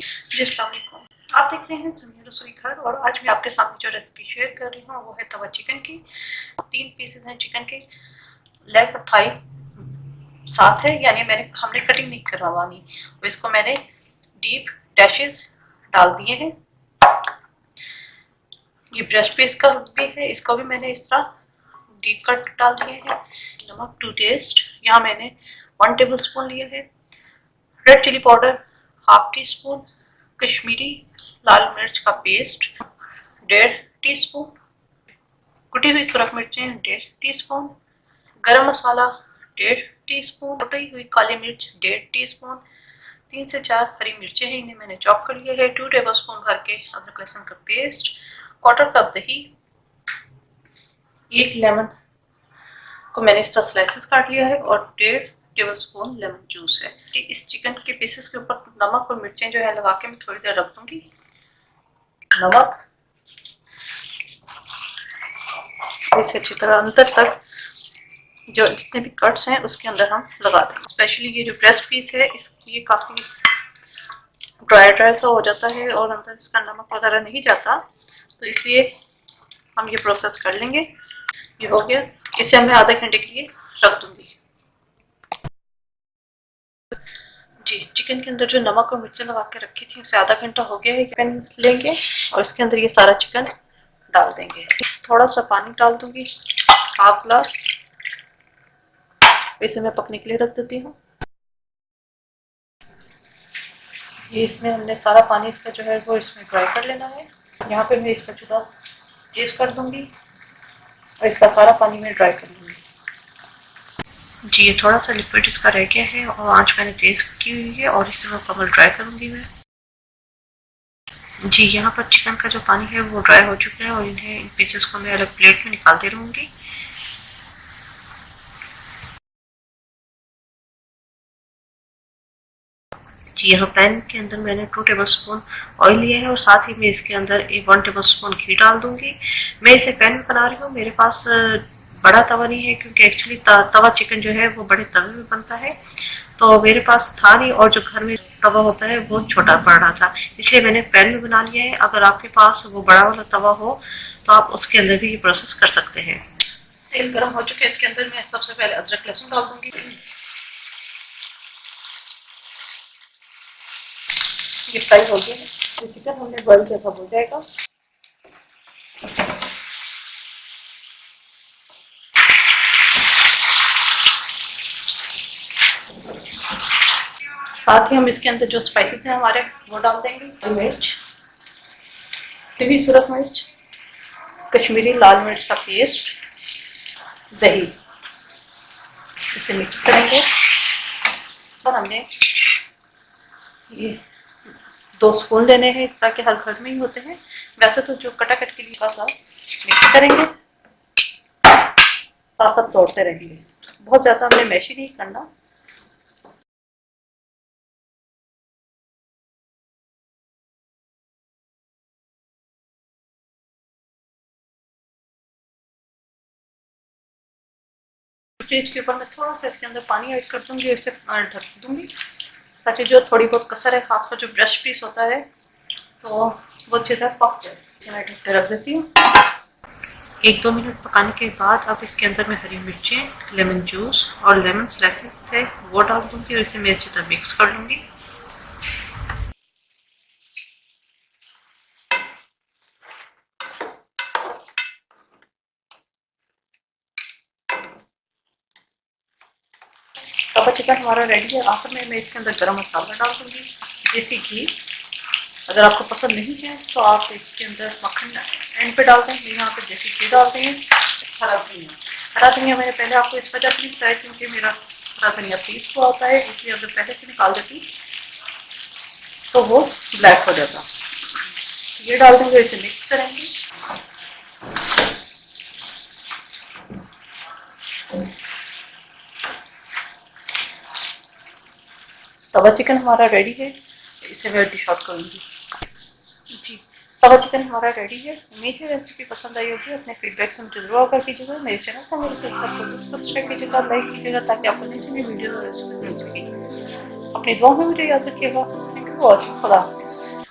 जी अस्सलाम वालेकुम। आप देख रहे हैं समीर रसोई घर और आज मैं आपके सामने जो रेसिपी शेयर कर रही हूँ वो है तवा चिकन की। 3 पीसेस हैं चिकन के, लेग और थाई साथ है, यानी हमने कटिंग नहीं करवानी। तो इसको मैंने डीप डैशेस डाल दिए हैं। ये ब्रेस्ट पीस का भी है, इसको भी मैंने इस तरह डीप कट डाल दिए हैं। नमक टू टेस्ट, यहाँ मैंने 1 टेबल स्पून लिया है। Red chilli powder half teaspoon, Kashmiri लाल मिर्च का पेस्ट 1.5 टीस्पून, कुटी हुई सुरख मिर्चें 1.5 टीस्पून, गरम मसाला 1.5 टीस्पून, कुटी हुई काली मिर्च 1.5 टीस्पून, 3 से 4 हरी मिर्चें हैं, इन्हें मैंने चॉप कर लिया है। 2 टेबल स्पून भर के अदरक लहसुन का पेस्ट, 1/4 कप दही, 1 लेमन को मैंने इस तरह स्लाइसेस काट लिया है और 1.5 टेबल स्पून लेमन जूस है। इस चिकन के पीसेस के ऊपर नमक और मिर्चें जो है लगा के मैं थोड़ी देर रख दूंगी। नमक इसे अच्छी तरह अंदर तक जो जितने भी कट्स हैं उसके अंदर हम लगा देंगे। स्पेशली ये जो ब्रेस्ट पीस है ये काफ़ी ड्राई सा हो जाता है और अंदर इसका नमक वगैरह नहीं जाता, तो इसलिए हम ये प्रोसेस कर लेंगे। ये हो गया, इसे मैं आधे घंटे के लिए रख दूंगी। जी चिकन के अंदर जो नमक और मिर्चें लगा के रखी थी उसे आधा घंटा हो गया है। पैन लेंगे और इसके अंदर ये सारा चिकन डाल देंगे। थोड़ा सा पानी डाल दूंगी, हाफ ग्लास। इसे मैं पकने के लिए रख देती हूँ। ये इसमें हमने सारा पानी इसका जो है वो इसमें ड्राई कर लेना है। यहाँ पे मैं इसका चूल्हा तेज कर दूंगी और इसका सारा पानी मैं ड्राई कर लूँगी। जी ये थोड़ा सा लिक्विड इसका रह गया है और आंच मैंने तेज की हुई है और इसे मुकम्मल ड्राई करूँगी मैं। जी यहाँ पर चिकन का जो पानी है वो ड्राई हो चुका है और इन पीसेस को मैं अलग प्लेट में निकाल दे रहूँगी। जी यहाँ पैन के अंदर मैंने 2 टेबल स्पून ऑयल लिया है और साथ ही मैं इसके अंदर 1 टेबल स्पून घी डाल दूंगी। मैं इसे पैन में बना रही हूँ, मेरे पास बड़ा तवा नहीं है क्योंकि एक्चुअली तवा चिकन जो है वो बड़े तवे में बनता है, तो मेरे पास था नहीं और जो घर में तवा होता है वो छोटा पड़ रहा था, इसलिए मैंने पैन में बना लिया है। अगर आपके पास वो बड़ा वाला तवा हो तो आप उसके अंदर भी ये प्रोसेस कर सकते हैं। तेल गर्म हो चुके हैं, इसके अंदर मैं सबसे पहले अदरक लहसुन डाल दूंगी। ये फ्राई हो गया है, तो चिकन हमने बॉइल किया था हो जाएगा। साथ ही हम इसके अंदर जो स्पाइसेस हैं हमारे वो डाल देंगे। मिर्च, कुटी सुरख मिर्च, कश्मीरी लाल मिर्च का पेस्ट, दही, इसे मिक्स करेंगे। और हमने ये 2 स्पून लेने हैं ताकि हर घर में ही होते हैं। वैसे तो जो कटाकट के लिए थोड़ा सा मिक्स करेंगे, साथ साथ तोड़ते रहेंगे। बहुत ज़्यादा हमने मैशी नहीं करना। स्टेज के ऊपर मैं थोड़ा सा इसके अंदर पानी ऐड कर दूंगी, इसे ढक दूंगी ताकि जो थोड़ी बहुत कसर है, खासकर जो ब्रेस्ट पीस होता है, तो वो अच्छी तरह पक जाए। इसे मैं ढक के रख देती हूँ। 1-2 मिनट पकाने के बाद अब इसके अंदर मैं हरी मिर्चें, लेमन जूस और लेमन स्लाइसेस थे वो डाल दूंगी और इसे मैं अच्छी तरह मिक्स कर लूँगी। तवा चिकन हमारा रेडी है। आखिर में मैं इसके अंदर गरम मसाला डाल दूँगी, देसी घी। अगर आपको पसंद नहीं है तो आप इसके अंदर मक्खन एंड पे डाल दें। यहाँ पे देसी घी डालते हैं। हरा धनिया मैंने पहले आपको इस वजह से नहीं बताया क्योंकि मेरा हरा धनिया पीस हुआ होता है, इसलिए अगर पहले से निकाल देती तो वो ब्लैक हो जाता। ये डाल देंगे, इसे मिक्स करेंगे। तवा चिकन हमारा रेडी है, इसे मैं डिश आउट करूँगी। जी तवा चिकन हमारा रेडी है। उम्मीद है रेसिपी पसंद आई होगी। अपने फीडबैक से मुझे जरूर आगाह कीजिएगा। मेरे चैनल से मेरे सब्सक्राइब कीजिएगा, लाइक कीजिएगा ताकि आपको नई से नई वीडियो मिल सके। अपनी दुआ में मुझे याद रखिएगा। For watching. खुदा हाफिज़।